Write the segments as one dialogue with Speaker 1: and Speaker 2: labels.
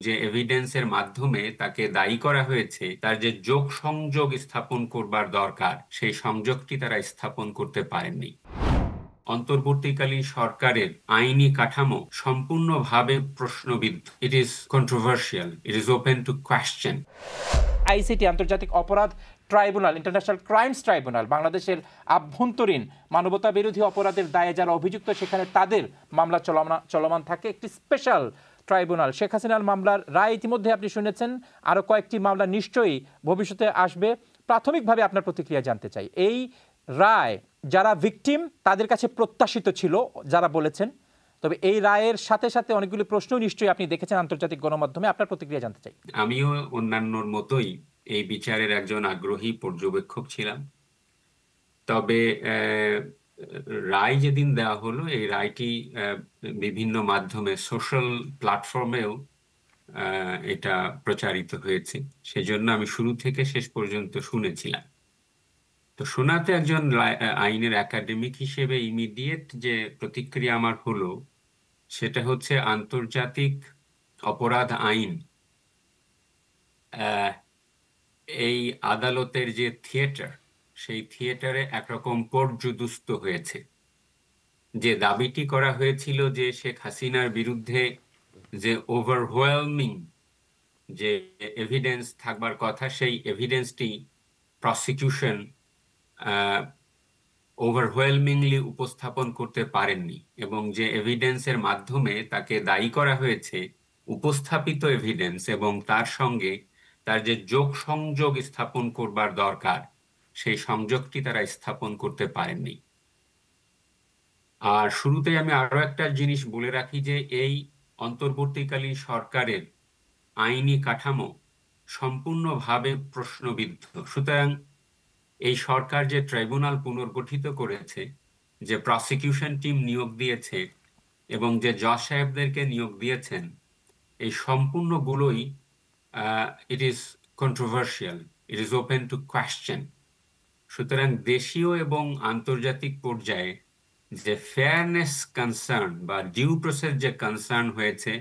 Speaker 1: যে এভিডেন্সের মাধ্যমে তাকে দায়ী করা হয়েছে, তার যে যোগ সংযোগ স্থাপন করবার দরকার সেই সংযোগটি তারা স্থাপন করতে পারেননি। অন্তর্বর্তীকালীন সরকারের আইনি কাঠামো সম্পূর্ণভাবে প্রশ্নবিদ্ধ। ইট is controversial, it is open to question.
Speaker 2: ICT, আন্তর্জাতিক অপরাধ ট্রাইব্যুনাল, ইন্টারন্যাশনাল ক্রাইমস ট্রাইব্যুনাল, বাংলাদেশের আভ্যন্তরীণ মানবতা বিরোধী অপরাধের দায়ে যারা অভিযুক্ত সেখানে তাদের মামলা চলমান থাকে, একটি স্পেশাল ট্রাইব্যুনাল। শেখ হাসিনার মামলার রায় ইতিমধ্যে আপনি শুনেছেন, আরও কয়েকটি মামলা নিশ্চয়ই ভবিষ্যতে আসবে। প্রাথমিকভাবে আপনার প্রতিক্রিয়া জানতে চাই। এই রায় যারা ভিকটিম তাদের কাছে প্রত্যাশিত ছিল যারা বলেছেন, তবে এই রায়ের সাথে সাথে অনেকগুলি প্রশ্ন নিশ্চয়ই আপনি দেখেছেন আন্তর্জাতিক গণমাধ্যমে, আপনার প্রতিক্রিয়া জানতে চাই।
Speaker 1: আমিও অন্যান্যর মতোই এই বিচারের একজন আগ্রহী পর্যবেক্ষক ছিলাম। তবে রায় যেদিন দেওয়া হলো, এই রায়টি বিভিন্ন মাধ্যমে সোশ্যাল প্ল্যাটফর্মেও এটা প্রচারিত হয়েছে, সেজন্য আমি শুরু থেকে শেষ পর্যন্ত শুনেছিলাম। তো শোনাতে একজন আইনের একাডেমিক হিসেবে ইমিডিয়েট যে প্রতিক্রিয়া আমার হলো সেটা হচ্ছে আন্তর্জাতিক অপরাধ আইন এই আদালতের যে থিয়েটার, সেই থিয়েটারে একরকম পর্যুদুস্ত হয়েছে। যে দাবিটি করা হয়েছিল যে শেখ হাসিনার বিরুদ্ধে যে ওভারওয়েলমিং যে এভিডেন্স থাকবার কথা, সেই এভিডেন্সটি প্রসিকিউশন ওভারওয়েলমিংলি উপস্থাপন করতে পারেননি, এবং যে এভিডেন্সের মাধ্যমে তাকে দায়ী করা হয়েছে, উপস্থাপিত এভিডেন্স এবং তার সঙ্গে তার যে যোগ সংযোগ স্থাপন করবার দরকার সেই সংযোগটি তারা স্থাপন করতে পারেননি। আর শুরুতে আমি আরো একটা জিনিস বলে রাখি যে এই অন্তর্বর্তীকালীন সরকারের আইনি কাঠামো সম্পূর্ণভাবে প্রশ্নবিদ্ধ। সুতরাং এই সরকার যে ট্রাইব্যুনাল পুনর্গঠিত করেছে, যে প্রসিকিউশন টিম নিয়োগ দিয়েছে এবং যে জজ সাহেবদেরকে নিয়োগ দিয়েছেন, এই সম্পূর্ণগুলোই it is controversial, it is open to question. সুতরাং দেশীয় এবং আন্তর্জাতিক পর্যায়ে যে ফেয়ারনেস কনসার্ন বা ডিউ প্রসেস যে কনসার্ন হয়েছে,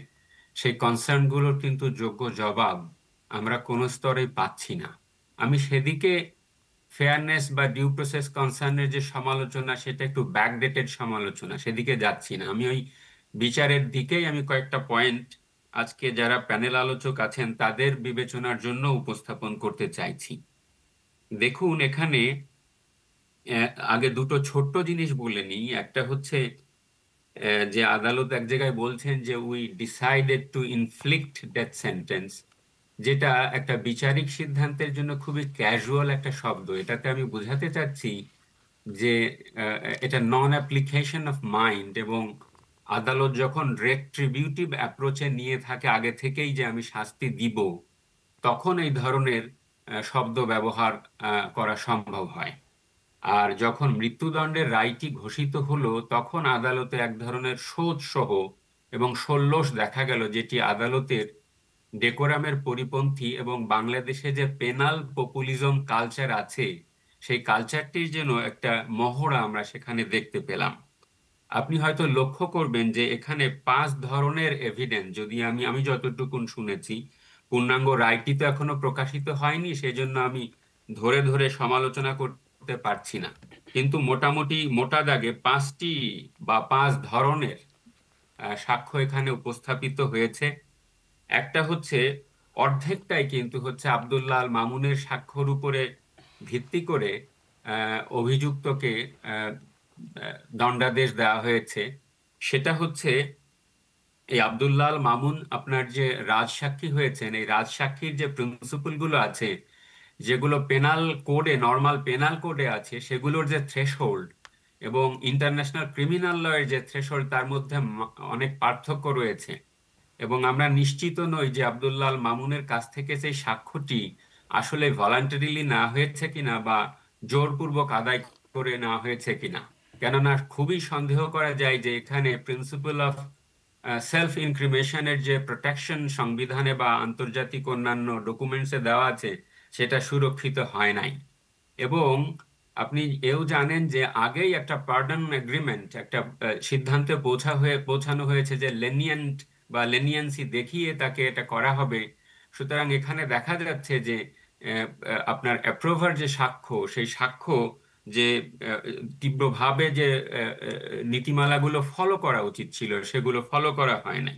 Speaker 1: সেই কনসার্নগুলোর কিন্তু যোগ্য জবাব আমরা কোনো স্তরেই পাচ্ছি না। আমি সেদিকে ফেয়ারনেস বা ডিউ প্রসেস কনসার্নের যে সমালোচনা, সেটা একটু ব্যাকডেটেড সমালোচনা, সেদিকে যাচ্ছি না। আমি ওই বিচারের দিকেই আমি কয়েকটা পয়েন্ট আজকে যারা প্যানেল আলোচক আছেন তাদের বিবেচনার জন্য উপস্থাপন করতে চাইছি। দেখুন, এখানে আগে দুটো ছোট্ট জিনিস বলে নিই। একটা হচ্ছে যে আদালত এক জায়গায় বলছেন যে we decided to inflict death sentence, যেটা একটা বিচারিক সিদ্ধান্তের জন্য খুবই ক্যাজুয়াল একটা শব্দ। এটাতে আমি বোঝাতে চাচ্ছি যে এটা নন অ্যাপ্লিকেশন অফ মাইন্ড, এবং আদালত যখন রেট্রিবিউটিভ অ্যাপ্রোচে নিয়ে থাকে আগে থেকেই যে আমি শাস্তি দিব, তখন এই ধরনের শব্দ ব্যবহার করা সম্ভব হয়। আর যখন মৃত্যুদণ্ডের রায়টি ঘোষিত হলো, তখন আদালতে এক ধরনের সোচ সহ এবং সল্লোষ দেখা গেল, যেটি আদালতের ডেকোরামের পরিপন্থী, এবং বাংলাদেশে যে পেনাল পপুলিজম কালচার আছে সেই কালচারটির যেন একটা মহড়া আমরা সেখানে দেখতে পেলাম। আপনি হয়তো লক্ষ্য করবেন যে এখানে 5 ধরনের এভিডেন্স, যদি আমি যতটুকুন শুনেছি, পূর্ণাঙ্গ রায়টি তো এখনো প্রকাশিত হয়নি, সেজন্য আমি ধরে ধরে সমালোচনা করতে পারছি না, কিন্তু মোটামুটি মোটা দাগে 5টি বা 5 ধরনের সাক্ষ্য এখানে উপস্থাপিত হয়েছে। একটা হচ্ছে, অর্ধেকটাই কিন্তু হচ্ছে আব্দুল্লাহ আল মামুনের সাক্ষ্যর উপরে ভিত্তি করে অভিযুক্তকে দণ্ডাদেশ দেওয়া হয়েছে। সেটা হচ্ছে এই আব্দুল্লাহ আল মামুন আপনার যে রাজসাক্ষী হয়েছেন, এই রাজসাক্ষীর যে প্রিন্সিপাল গুলো আছে, যেগুলো পেনাল কোডে, নর্মাল পেনাল কোডে আছে, সেগুলোর যে থ্রেশহোল্ড এবং ইন্টারন্যাশনাল ক্রিমিনাল লয়ের যে থ্রেশহোল্ড, তার মধ্যে অনেক পার্থক্য রয়েছে। এবং আমরা নিশ্চিত নই যে আব্দুল্লাহ আল মামুনের কাছ থেকে সেই সাক্ষ্যটি আসলে ভলান্টারিলি না হয়েছে কিনা বা জোরপূর্বক আদায় করে নেওয়া হয়েছে কিনা। কেননা খুবই সন্দেহ করা যায় যে এখানে প্রিন্সিপাল অফ সেলফ ইনক্রিমেশনের যে প্রোটেকশন সংবিধানে বা আন্তর্জাতিক অন্যান্য ডকুমেন্টসে দেওয়া আছে, সেটা সুরক্ষিত হয় নাই। এবং আপনি এও জানেন যে আগেই একটা পার্ডন এগ্রিমেন্ট, একটা সিদ্ধান্তে পৌঁছানো হয়েছে যে লেনিয়েন্ট বা লেনিয়েন্সি দেখিয়ে তাকে এটা করা হবে। সুতরাং এখানে দেখা যাচ্ছে যে আপনার অ্যাপ্রুভার যে সাক্ষ্য, সেই সাক্ষ্য যে আহ, তীব্রভাবে যে নীতিমালাগুলো ফলো করা উচিত ছিল সেগুলো ফলো করা হয় নাই।